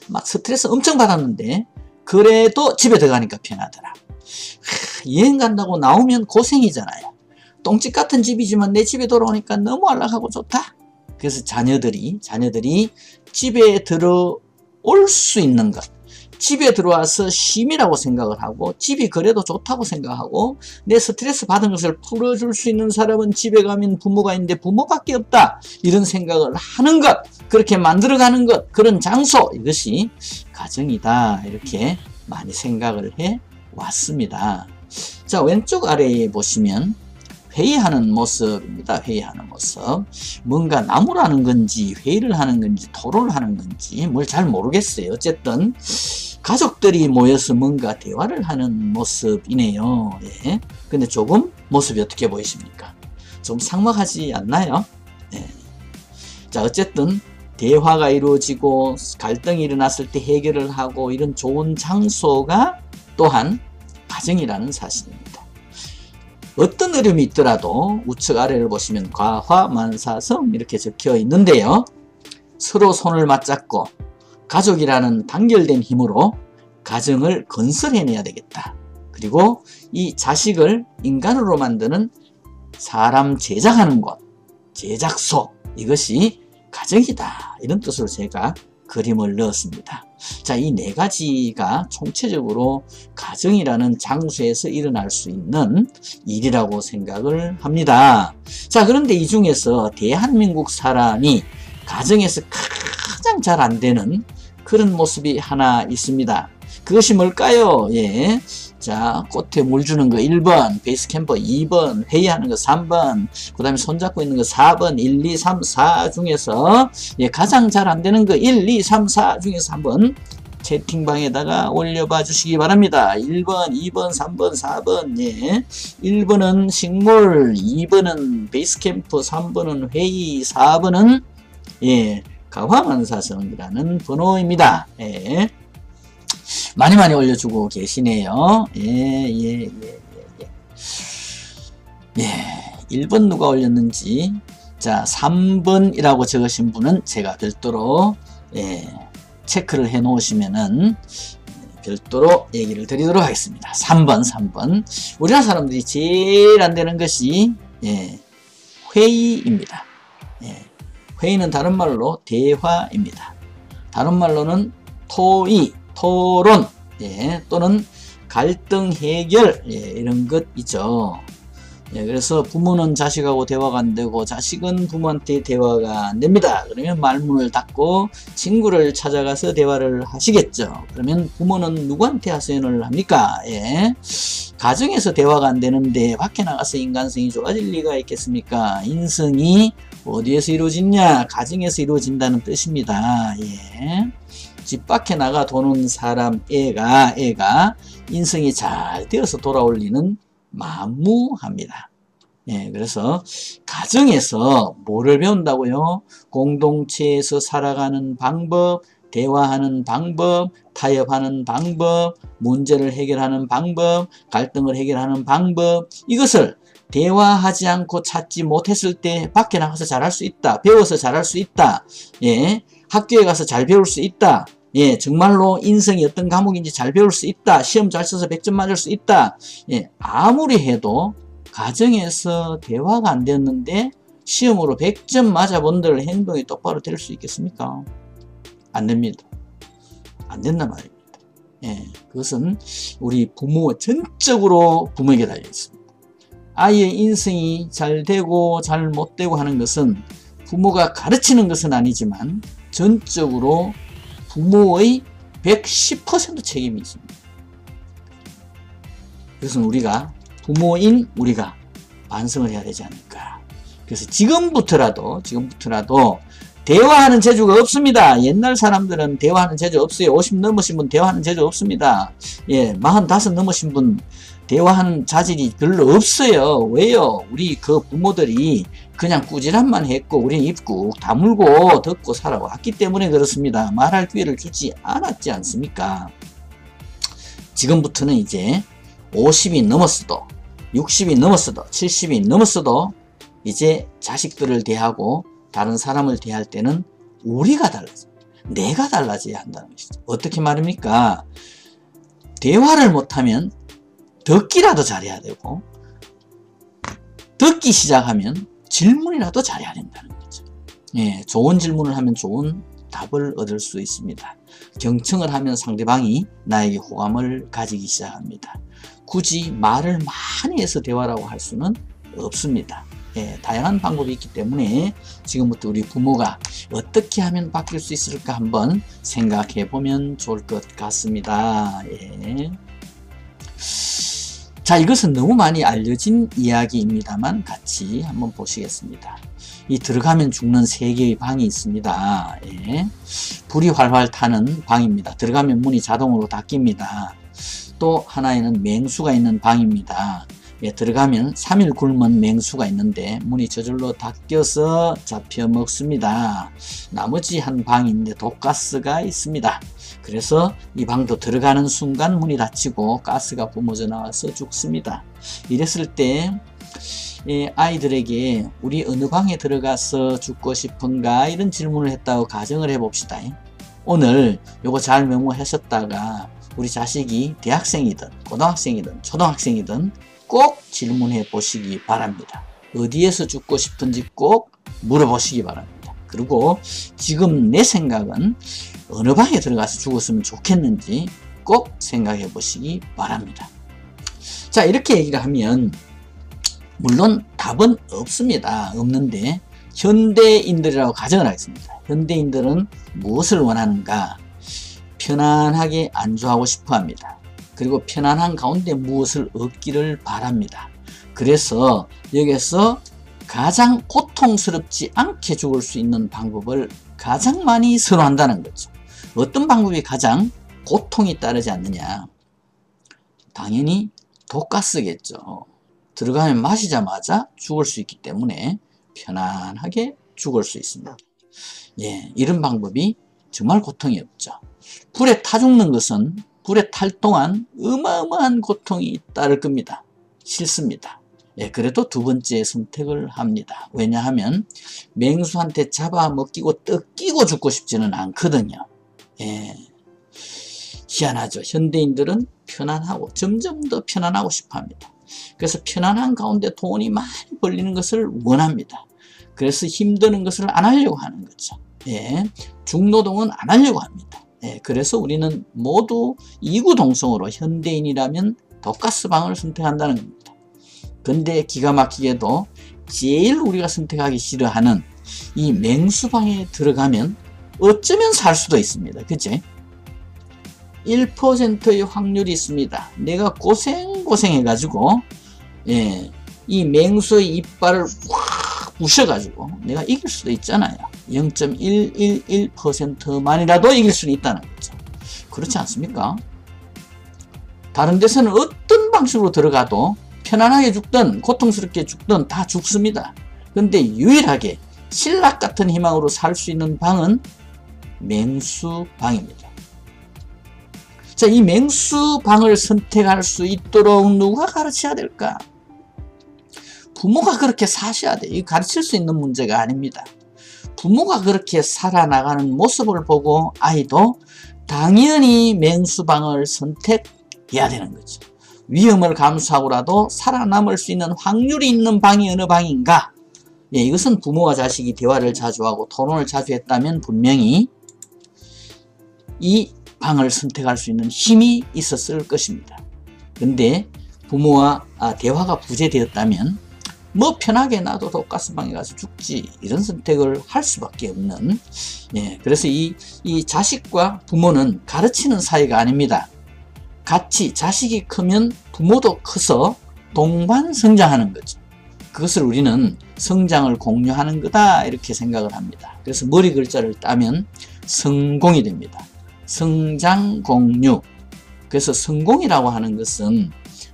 막 스트레스 엄청 받았는데 그래도 집에 들어가니까 편하더라. 여행 간다고 나오면 고생이잖아요. 똥집 같은 집이지만 내 집에 돌아오니까 너무 안락하고 좋다. 그래서 자녀들이 집에 들어올 수 있는 것, 집에 들어와서 쉼이라고 생각을 하고 집이 그래도 좋다고 생각하고 내 스트레스 받은 것을 풀어줄 수 있는 사람은 집에 가면 부모가 있는데 부모밖에 없다 이런 생각을 하는 것, 그렇게 만들어가는 것, 그런 장소, 이것이 가정이다 이렇게 많이 생각을 해 왔습니다. 자, 왼쪽 아래에 보시면 회의하는 모습입니다. 회의하는 모습. 뭔가 나무라는 건지 회의를 하는 건지 토론을 하는 건지 뭘 잘 모르겠어요. 어쨌든 가족들이 모여서 뭔가 대화를 하는 모습이네요. 예. 근데 조금 모습이 어떻게 보이십니까? 좀 삭막하지 않나요? 예. 자, 어쨌든 대화가 이루어지고 갈등이 일어났을 때 해결을 하고 이런 좋은 장소가 또한 가정이라는 사실입니다. 어떤 어려움이 있더라도 우측 아래를 보시면 과화만사성 이렇게 적혀 있는데요. 서로 손을 맞잡고 가족이라는 단결된 힘으로 가정을 건설해내야 되겠다. 그리고 이 자식을 인간으로 만드는 사람 제작하는 곳, 제작소, 이것이 가정이다. 이런 뜻으로 제가 그림을 넣었습니다. 자, 이 네 가지가 총체적으로 가정이라는 장소에서 일어날 수 있는 일이라고 생각을 합니다. 자, 그런데 이 중에서 대한민국 사람이 가정에서 가장 잘 안 되는 그런 모습이 하나 있습니다. 그것이 뭘까요? 예. 자, 꽃에 물 주는 거 1번, 베이스 캠퍼 2번, 회의하는 거 3번, 그 다음에 손잡고 있는 거 4번, 1, 2, 3, 4 중에서 예, 가장 잘 안 되는 거 1, 2, 3, 4 중에서 한번 채팅방에다가 올려봐 주시기 바랍니다. 1번, 2번, 3번, 4번, 예. 1번은 식물, 2번은 베이스 캠프, 3번은 회의, 4번은 예, 가화만사성이라는 번호입니다. 예. 많이 올려주고 계시네요. 예. 1번 누가 올렸는지. 자, 3번이라고 적으신 분은 제가 별도로 체크를 해 놓으시면은 별도로 얘기를 드리도록 하겠습니다. 3번. 우리나라 사람들이 제일 안 되는 것이 회의입니다. 회의는 다른 말로 대화입니다. 다른 말로는 토론, 또는 갈등 해결, 이런 것이죠. 그래서 부모는 자식하고 대화가 안 되고 자식은 부모한테 대화가 안 됩니다. 그러면 말문을 닫고 친구를 찾아가서 대화를 하시겠죠. 그러면 부모는 누구한테 하소연을 합니까? 가정에서 대화가 안 되는데 밖에 나가서 인간성이 좋아질 리가 있겠습니까? 인성이 어디에서 이루어지냐? 가정에서 이루어진다는 뜻입니다. 집 밖에 나가 도는 사람 애가 인성이 잘 되어서 돌아올 리는 만무합니다. 그래서 가정에서 뭐를 배운다고요? 공동체에서 살아가는 방법, 대화하는 방법, 타협하는 방법, 문제를 해결하는 방법, 갈등을 해결하는 방법, 이것을 대화하지 않고 찾지 못했을 때 밖에 나가서 잘할 수 있다. 배워서 잘할 수 있다. 학교에 가서 잘 배울 수 있다. 정말로 인성이 어떤 과목인지 잘 배울 수 있다. 시험 잘 써서 100점 맞을 수 있다. 아무리 해도 가정에서 대화가 안 됐는데 시험으로 100점 맞아본들 행동이 똑바로 될 수 있겠습니까? 안 됩니다. 안 된단 말입니다. 그것은 우리 부모 전적으로 부모에게 달려 있습니다. 아이의 인성이 잘 되고 잘 못 되고 하는 것은 부모가 가르치는 것은 아니지만 전적으로 부모의 110% 책임이 있습니다. 그래서 우리가 부모인 우리가 반성을 해야 되지 않을까. 그래서 지금부터라도 대화하는 재주가 없습니다. 옛날 사람들은 대화하는 재주 없어요. 50 넘으신 분 대화하는 재주 없습니다. 45 넘으신 분 대화하는 자질이 별로 없어요. 왜요? 우리 그 부모들이 그냥 꾸지람만 했고 우리는 입 꾹 다물고 듣고 살아왔기 때문에 그렇습니다. 말할 기회를 주지 않았지 않습니까? 지금부터는 이제 50이 넘었어도 60이 넘었어도 70이 넘었어도 이제 자식들을 대하고 다른 사람을 대할 때는 우리가 달라져. 내가 달라져야 한다는 것이죠. 어떻게 말입니까? 대화를 못하면 듣기라도 잘해야 되고 듣기 시작하면 질문이라도 잘해야 된다는 거죠. 예, 좋은 질문을 하면 좋은 답을 얻을 수 있습니다. 경청을 하면 상대방이 나에게 호감을 가지기 시작합니다. 굳이 말을 많이 해서 대화라고 할 수는 없습니다. 예, 다양한 방법이 있기 때문에 지금부터 우리 부모가 어떻게 하면 바뀔 수 있을까 한번 생각해 보면 좋을 것 같습니다. 예. 자, 이것은 너무 많이 알려진 이야기입니다만 같이 한번 보시겠습니다. 이 들어가면 죽는 3개의 방이 있습니다. 예. 불이 활활 타는 방입니다. 들어가면 문이 자동으로 닫힙니다. 또 하나에는 맹수가 있는 방입니다. 예, 들어가면 3일 굶은 맹수가 있는데 문이 저절로 닫혀서 잡혀 먹습니다. 나머지 한 방인데 독가스가 있습니다. 그래서 이 방도 들어가는 순간 문이 닫히고 가스가 뿜어져 나와서 죽습니다. 이랬을 때 아이들에게 우리 어느 방에 들어가서 죽고 싶은가 이런 질문을 했다고 가정을 해봅시다. 오늘 요거 잘 메모하셨다가 우리 자식이 대학생이든 고등학생이든 초등학생이든 꼭 질문해 보시기 바랍니다. 어디에서 죽고 싶은지 꼭 물어보시기 바랍니다. 그리고 지금 내 생각은 어느 방에 들어가서 죽었으면 좋겠는지 꼭 생각해 보시기 바랍니다. 자, 이렇게 얘기를 하면 물론 답은 없습니다. 없는데 현대인들이라고 가정을 하겠습니다. 현대인들은 무엇을 원하는가? 편안하게 안주하고 싶어 합니다. 그리고 편안한 가운데 무엇을 얻기를 바랍니다. 그래서 여기서 가장 고통스럽지 않게 죽을 수 있는 방법을 가장 많이 선호한다는 거죠. 어떤 방법이 가장 고통이 따르지 않느냐? 당연히 독가스겠죠. 들어가면 마시자마자 죽을 수 있기 때문에 편안하게 죽을 수 있습니다. 예, 이런 방법이 정말 고통이 없죠. 불에 타 죽는 것은 불에 탈 동안 어마어마한 고통이 따를 겁니다. 싫습니다. 예, 그래도 두 번째 선택을 합니다. 왜냐하면 맹수한테 잡아먹히고 뜯기고 죽고 싶지는 않거든요. 예, 희한하죠. 현대인들은 편안하고 점점 더 편안하고 싶어 합니다. 그래서 편안한 가운데 돈이 많이 벌리는 것을 원합니다. 그래서 힘드는 것을 안 하려고 하는 거죠. 예, 중노동은 안 하려고 합니다. 예, 그래서 우리는 모두 이구동성으로 현대인이라면 독가스방을 선택한다는 겁니다. 근데 기가 막히게도 제일 우리가 선택하기 싫어하는 이 맹수방에 들어가면 어쩌면 살 수도 있습니다. 그치? 1%의 확률이 있습니다. 내가 고생해가지고 예, 이 맹수의 이빨을 확 부셔가지고 내가 이길 수도 있잖아요. 0.111%만이라도 이길 수는 있다는 거죠. 그렇지 않습니까? 다른 데서는 어떤 방식으로 들어가도 편안하게 죽든 고통스럽게 죽든 다 죽습니다. 근데 유일하게 신락 같은 희망으로 살 수 있는 방은 맹수방입니다. 자, 이 맹수방을 선택할 수 있도록 누가 가르쳐야 될까? 부모가 그렇게 사셔야 돼요. 이거 가르칠 수 있는 문제가 아닙니다. 부모가 그렇게 살아나가는 모습을 보고 아이도 당연히 맹수방을 선택해야 되는 거죠. 위험을 감수하고라도 살아남을 수 있는 확률이 있는 방이 어느 방인가? 예, 이것은 부모와 자식이 대화를 자주 하고 토론을 자주 했다면 분명히 이 방을 선택할 수 있는 힘이 있었을 것입니다. 근데 부모와 대화가 부재되었다면 뭐 편하게 나도 독가스방에 가서 죽지 이런 선택을 할 수밖에 없는, 예, 그래서 이 자식과 부모는 가르치는 사이가 아닙니다. 같이 자식이 크면 부모도 커서 동반 성장하는 거죠. 그것을 우리는 성장을 공유하는 거다 이렇게 생각을 합니다. 그래서 머리 글자를 따면 성공이 됩니다. 성장 공유. 그래서 성공이라고 하는 것은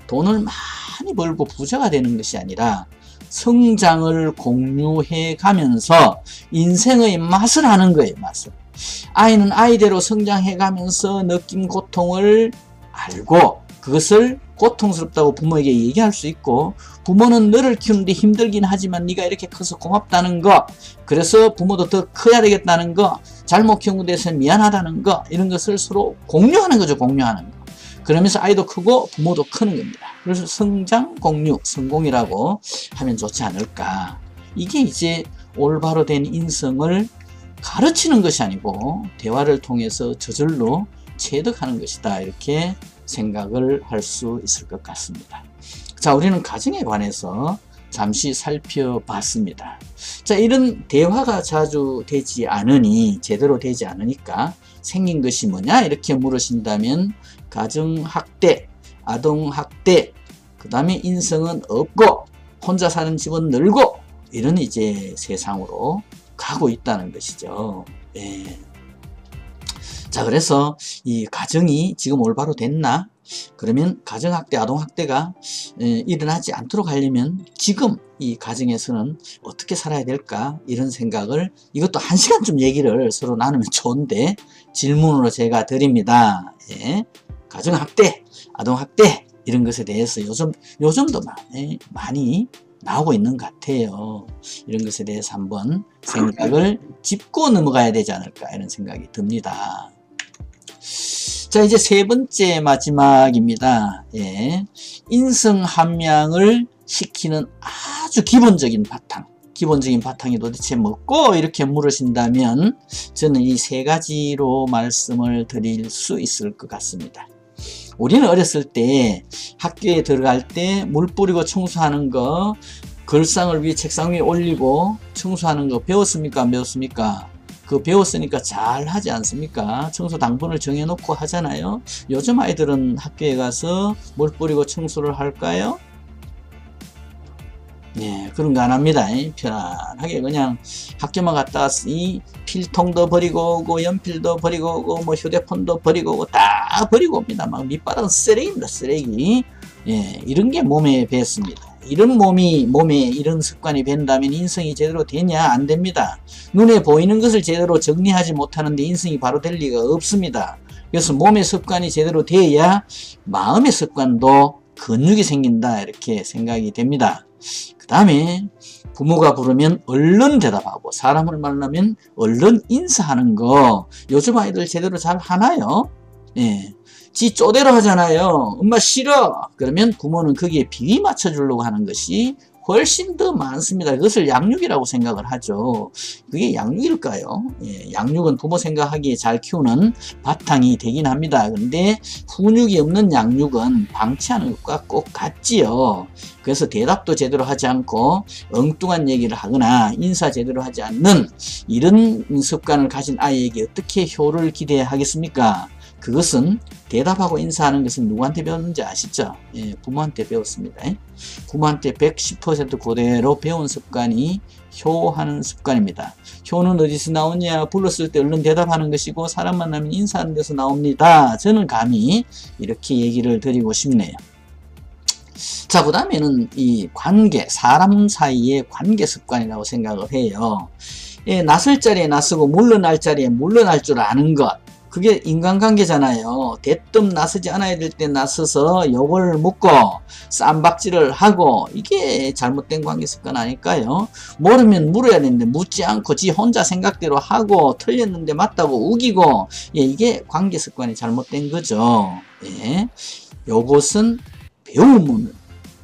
돈을 많이 벌고 부자가 되는 것이 아니라 성장을 공유해 가면서 인생의 맛을 하는 거예요. 맛을. 아이는 아이대로 성장해 가면서 느낀 고통을 알고 그것을 고통스럽다고 부모에게 얘기할 수 있고, 부모는 너를 키우는데 힘들긴 하지만 네가 이렇게 커서 고맙다는 거, 그래서 부모도 더 커야 되겠다는 거, 잘못 키운 것에 대해서 미안하다는 거, 이런 것을 서로 공유하는 거죠. 공유하는 거. 그러면서 아이도 크고 부모도 크는 겁니다. 그래서 성장 공유, 성공이라고 하면 좋지 않을까. 이게 이제 올바로 된 인성을 가르치는 것이 아니고 대화를 통해서 저절로 체득하는 것이다. 이렇게 생각을 할 수 있을 것 같습니다. 자, 우리는 가정에 관해서 잠시 살펴봤습니다. 자, 이런 대화가 자주 되지 않으니, 제대로 되지 않으니까 생긴 것이 뭐냐? 이렇게 물으신다면, 가정학대, 아동학대, 그 다음에 인성은 없고, 혼자 사는 집은 늘고, 이런 이제 세상으로 가고 있다는 것이죠. 예. 자, 그래서 이 가정이 지금 올바로 됐나? 그러면 가정학대, 아동학대가 일어나지 않도록 하려면 지금 이 가정에서는 어떻게 살아야 될까? 이런 생각을, 이것도 1시간쯤 얘기를 서로 나누면 좋은데 질문으로 제가 드립니다. 예. 가정학대, 아동학대 이런 것에 대해서 요즘도 많이 나오고 있는 것 같아요. 이런 것에 대해서 한번 생각을 짚고 넘어가야 되지 않을까 이런 생각이 듭니다. 자, 이제 세 번째 마지막입니다. 예. 인성 함양을 시키는 아주 기본적인 바탕이 도대체 뭐고? 이렇게 물으신다면 저는 이 세 가지로 말씀을 드릴 수 있을 것 같습니다. 우리는 어렸을 때 학교에 들어갈 때 물 뿌리고 청소하는 거, 걸상을 위에 책상 위에 올리고 청소하는 거 배웠습니까? 안 배웠습니까? 그 배웠으니까 잘 하지 않습니까? 청소 당번을 정해놓고 하잖아요. 요즘 아이들은 학교에 가서 물 뿌리고 청소를 할까요? 네, 그런 거 안 합니다. 편안하게 그냥 학교만 갔다 왔으니 필통도 버리고 오고 연필도 버리고 오고 뭐 휴대폰도 버리고 오고 다 버리고 옵니다. 막 밑바닥은 쓰레기입니다. 쓰레기. 예, 이런 게 몸에 뱄습니다. 이런 몸에 이런 습관이 밴다면 인성이 제대로 되냐? 안 됩니다. 눈에 보이는 것을 제대로 정리하지 못하는데 인성이 바로 될 리가 없습니다. 그래서 몸의 습관이 제대로 돼야 마음의 습관도 근육이 생긴다. 이렇게 생각이 됩니다. 그 다음에 부모가 부르면 얼른 대답하고 사람을 만나면 얼른 인사하는 거 요즘 아이들 제대로 잘 하나요? 예. 지 쪼대로 하잖아요. 엄마 싫어. 그러면 부모는 거기에 비위 맞춰주려고 하는 것이 훨씬 더 많습니다. 그것을 양육이라고 생각을 하죠. 그게 양육일까요? 예, 양육은 부모 생각하기에 잘 키우는 바탕이 되긴 합니다. 그런데 훈육이 없는 양육은 방치하는 것과 꼭 같지요. 그래서 대답도 제대로 하지 않고 엉뚱한 얘기를 하거나 인사 제대로 하지 않는 이런 습관을 가진 아이에게 어떻게 효를 기대하겠습니까? 그것은 대답하고 인사하는 것은 누구한테 배웠는지 아시죠? 예, 부모한테 배웠습니다. 부모한테 110% 그대로 배운 습관이 효하는 습관입니다. 효는 어디서 나오냐? 불렀을 때 얼른 대답하는 것이고 사람 만나면 인사하는 데서 나옵니다. 저는 감히 이렇게 얘기를 드리고 싶네요. 자, 그 다음에는 이 관계, 사람 사이의 관계 습관이라고 생각을 해요. 예, 나설 자리에 나서고 물러날 자리에 물러날 줄 아는 것. 그게 인간관계잖아요. 대뜸 나서지 않아야 될 때 나서서 욕을 묻고 쌈박질을 하고 이게 잘못된 관계 습관 아닐까요? 모르면 물어야 되는데 묻지 않고 지 혼자 생각대로 하고 틀렸는데 맞다고 우기고 예, 이게 관계 습관이 잘못된 거죠. 예. 요것은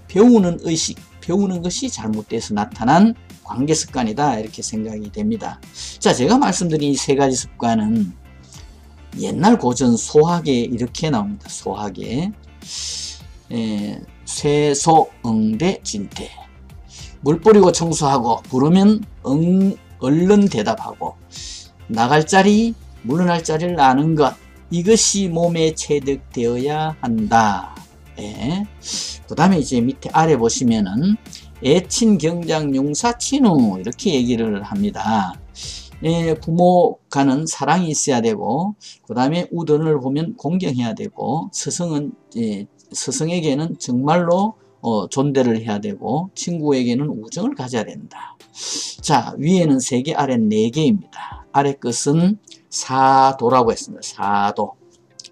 배우는 의식, 배우는 것이 잘못돼서 나타난 관계 습관이다 이렇게 생각이 됩니다. 자, 제가 말씀드린 이 세 가지 습관은 옛날 고전 소학에 이렇게 나옵니다. 소학에 쇠소응대 진태 물 뿌리고 청소하고 부르면 얼른 대답하고 나갈 자리 물러날 자리를 아는 것 이것이 몸에 체득되어야 한다. 예. 그 다음에 이제 밑에 아래 보시면은 애친 경장 용사 친우 이렇게 얘기를 합니다. 예, 부모 간은 사랑이 있어야 되고 그 다음에 우던을 보면 공경해야 되고 스승에게는 정말로 존대를 해야 되고 친구에게는 우정을 가져야 된다. 자, 위에는 3개 아래 4개입니다. 아래 것은 사도라고 했습니다.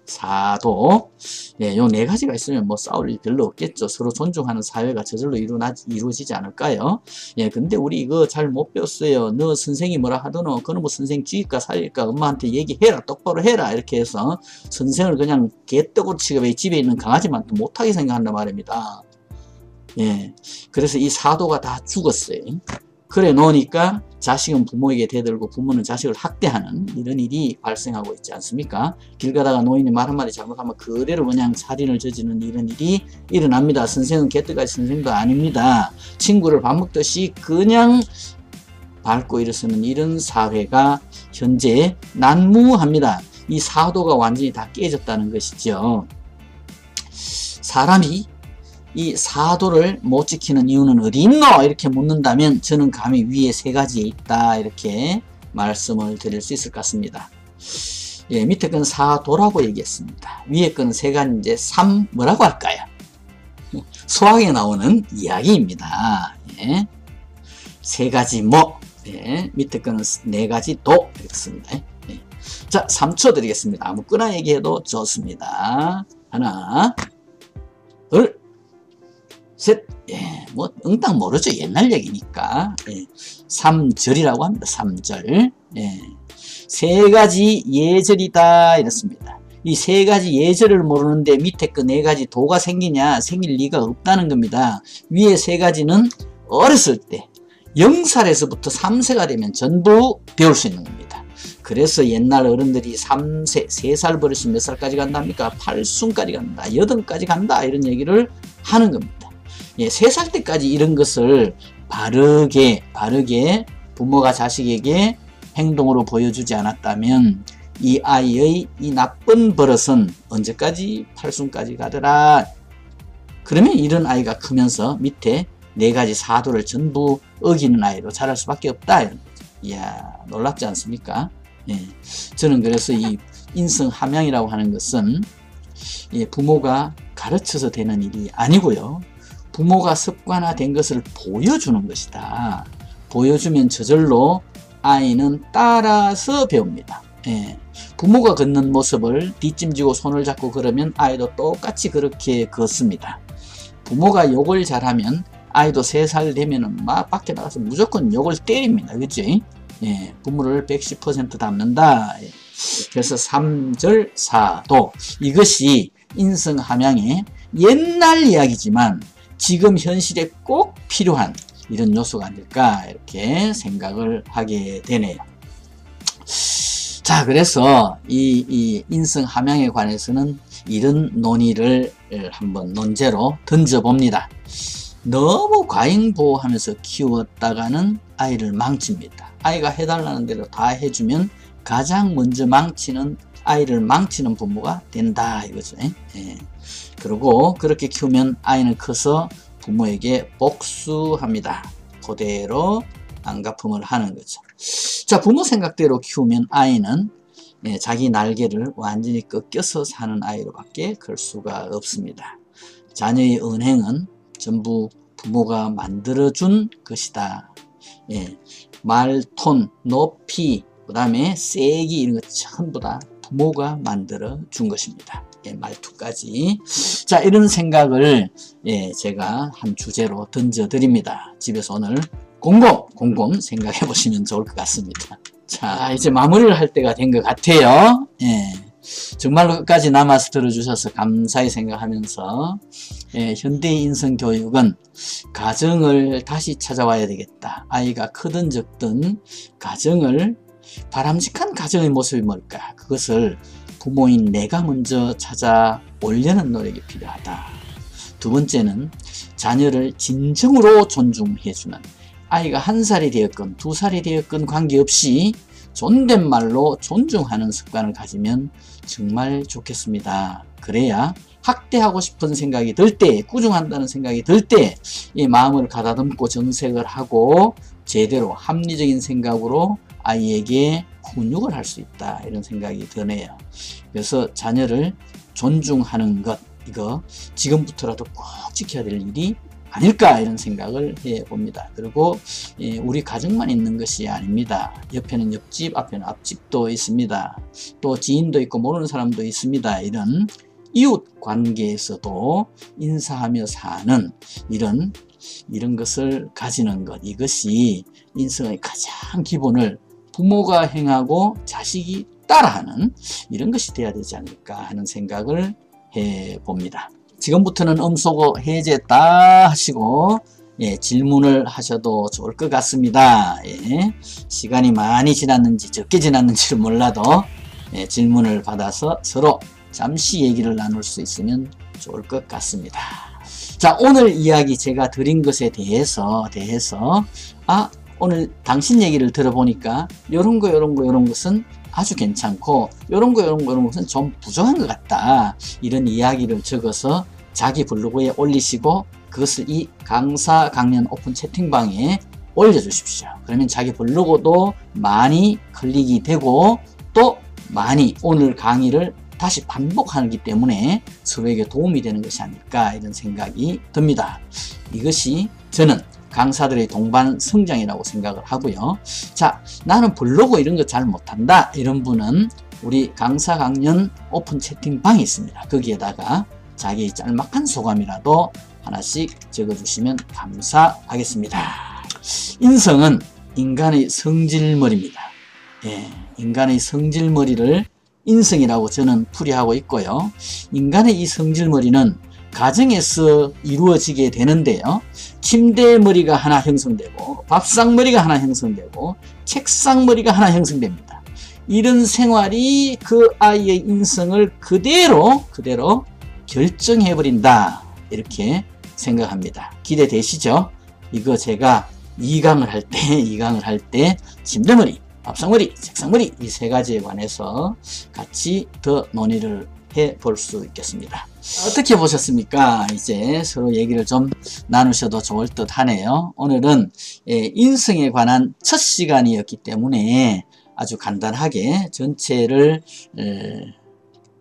사도. 예, 요 4가지가 있으면 뭐 싸울 일 별로 없겠죠. 서로 존중하는 사회가 저절로 이루어지지 않을까요? 예, 근데 우리 이거 잘 못 배웠어요. 너 선생이 뭐라 하더노? 그는 뭐 선생 죽일까 살릴까? 엄마한테 얘기해라. 똑바로 해라. 이렇게 해서 선생을 그냥 개떡으로 취급해 집에 있는 강아지만 또 못하게 생각한단 말입니다. 예, 그래서 이 사도가 다 죽었어요. 그래 놓으니까 자식은 부모에게 대들고 부모는 자식을 학대하는 이런 일이 발생하고 있지 않습니까? 길 가다가 노인이 말 한마디 잘못하면 그대로 그냥 살인을 저지르는 이런 일이 일어납니다. 선생은 개떡같이 선생도 아닙니다. 친구를 밥 먹듯이 그냥 밟고 일어서는 이런 사회가 현재 난무합니다. 이 사도가 완전히 다 깨졌다는 것이죠. 사람이 이 사도를 못 지키는 이유는 어디 있노? 이렇게 묻는다면 저는 감히 위에 세 가지에 있다 이렇게 말씀을 드릴 수 있을 것 같습니다. 예, 밑에 건 사도라고 얘기했습니다. 위에 건 세 가지 이제 뭐라고 할까요? 수학에 나오는 이야기입니다. 예. 세 가지 예, 밑에 거는 네 가지 도 이렇게 씁니다. 예. 자, 3초 드리겠습니다. 아무거나 얘기해도 좋습니다. 하나, 둘, 셋. 예, 뭐 응당 모르죠. 옛날 얘기니까. 예. 3절이라고 합니다. 3절. 예. 세 가지 예절이다 이렇습니다. 이 세 가지 예절을 모르는데 밑에 그 네 가지 도가 생길 리가 없다는 겁니다. 위에 세 가지는 어렸을 때 0살에서부터 3세가 되면 전부 배울 수 있는 겁니다. 그래서 옛날 어른들이 3살 버릇이 몇 살까지 간답니까? 8순까지 간다, 8까지 간다 이런 얘기를 하는 겁니다. 예, 3살 때까지 이런 것을 바르게 부모가 자식에게 행동으로 보여주지 않았다면 이 아이의 이 나쁜 버릇은 언제까지 8순까지 가더라. 그러면 이런 아이가 크면서 밑에 네 가지 사도를 전부 어기는 아이로 자랄 수밖에 없다. 이런 거죠. 이야, 놀랍지 않습니까? 예. 저는 그래서 이 인성함양이라고 하는 것은 예, 부모가 가르쳐서 되는 일이 아니고요. 부모가 습관화된 것을 보여주는 것이다. 보여주면 저절로 아이는 따라서 배웁니다. 예. 부모가 걷는 모습을 뒷짐지고 손을 잡고 걸으면 아이도 똑같이 그렇게 걷습니다. 부모가 욕을 잘하면 아이도 3살 되면은 막 밖에 나가서 무조건 욕을 때립니다. 그치? 예, 부모를 110% 닮는다. 예. 그래서 3절 사도. 이것이 인성함양의 옛날 이야기지만 지금 현실에 꼭 필요한 이런 요소가 아닐까 이렇게 생각을 하게 되네요. 자, 그래서 이 인성함양에 관해서는 이런 논의를 한번 논제로 던져봅니다. 너무 과잉보호하면서 키웠다가는 아이를 망칩니다. 아이가 해달라는 대로 다 해주면 가장 먼저 아이를 망치는 부모가 된다 이거죠. 예. 그리고 그렇게 키우면 아이는 커서 부모에게 복수합니다. 그대로 안갚음을 하는 거죠. 자, 부모 생각대로 키우면 아이는 자기 날개를 완전히 꺾여서 사는 아이로밖에 클 수가 없습니다. 자녀의 언행은 전부 부모가 만들어준 것이다. 예, 말, 톤, 높이, 그 다음에 세기 이런 것 전부 다 부모가 만들어준 것입니다. 예, 말투까지. 자, 이런 생각을 제가 한 주제로 던져드립니다. 집에서 오늘 곰곰 생각해 보시면 좋을 것 같습니다. 자, 이제 마무리를 할 때가 된 것 같아요. 예. 정말로 끝까지 남아서 들어주셔서 감사히 생각하면서 현대의 인성교육은 가정을 다시 찾아와야 되겠다. 아이가 크든 적든 가정을 바람직한 가정의 모습이 뭘까? 그것을 부모인 내가 먼저 찾아오려는 노력이 필요하다. 두 번째는 자녀를 진정으로 존중해주는 아이가 1살이 되었건 2살이 되었건 관계없이 존댓말로 존중하는 습관을 가지면 정말 좋겠습니다. 그래야 학대하고 싶은 생각이 들 때, 꾸중한다는 생각이 들 때 이 마음을 가다듬고 정색을 하고 제대로 합리적인 생각으로 아이에게 훈육을 할 수 있다. 이런 생각이 드네요. 그래서 자녀를 존중하는 것, 이거 지금부터라도 꼭 지켜야 될 일이 아닐까 이런 생각을 해봅니다. 그리고 우리 가정만 있는 것이 아닙니다. 옆에는 옆집, 앞에는 앞집도 있습니다. 또 지인도 있고 모르는 사람도 있습니다. 이런 이웃 관계에서도 인사하며 사는 이런 것을 가지는 것, 이것이 인성의 가장 기본을 부모가 행하고 자식이 따라하는 이런 것이 되어야 되지 않을까 하는 생각을 해봅니다. 지금부터는 음소거 해제 다 하시고 예, 질문을 하셔도 좋을 것 같습니다. 예, 시간이 많이 지났는지 적게 지났는지를 몰라도 예, 질문을 받아서 서로 잠시 얘기를 나눌 수 있으면 좋을 것 같습니다. 자, 오늘 이야기 제가 드린 것에 대해서 오늘 당신 얘기를 들어보니까 요런 것은 아주 괜찮고 요런 것은 좀 부족한 것 같다. 이런 이야기를 적어서 자기 블로그에 올리시고 그것을 이 강사 강연 오픈 채팅방에 올려주십시오. 그러면 자기 블로그도 많이 클릭이 되고 또 많이 오늘 강의를 다시 반복하기 때문에 서로에게 도움이 되는 것이 아닐까 이런 생각이 듭니다. 이것이 저는 강사들의 동반 성장이라고 생각을 하고요. 자, 나는 블로그 이런 거 잘 못한다 이런 분은 우리 강사 강연 오픈 채팅방이 있습니다. 거기에다가 자기 짤막한 소감이라도 하나씩 적어주시면 감사하겠습니다. 인성은 인간의 성질머리입니다. 예, 인간의 성질머리를 인성이라고 저는 풀이하고 있고요. 인간의 이 성질머리는 가정에서 이루어지게 되는데요. 침대머리가 하나 형성되고 밥상머리가 하나 형성되고 책상머리가 하나 형성됩니다. 이런 생활이 그 아이의 인성을 그대로 결정해버린다 이렇게 생각합니다. 기대되시죠? 이거 제가 2강을 할 때 침대머리, 밥상머리, 책상머리 이 세 가지에 관해서 같이 더 논의를 해볼 수 있겠습니다. 어떻게 보셨습니까? 이제 서로 얘기를 좀 나누셔도 좋을 듯 하네요. 오늘은 인성에 관한 첫 시간이었기 때문에 아주 간단하게 전체를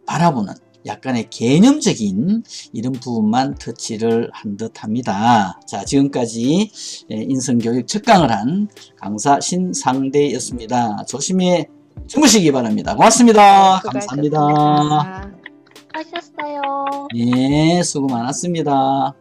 바라보는 약간의 개념적인 이런 부분만 터치를 한 듯 합니다. 자, 지금까지 인성교육 첫 강을 한 강사 신상대였습니다. 조심히 주무시기 바랍니다. 고맙습니다. 감사합니다. 하셨어요. 예, 수고 많았습니다.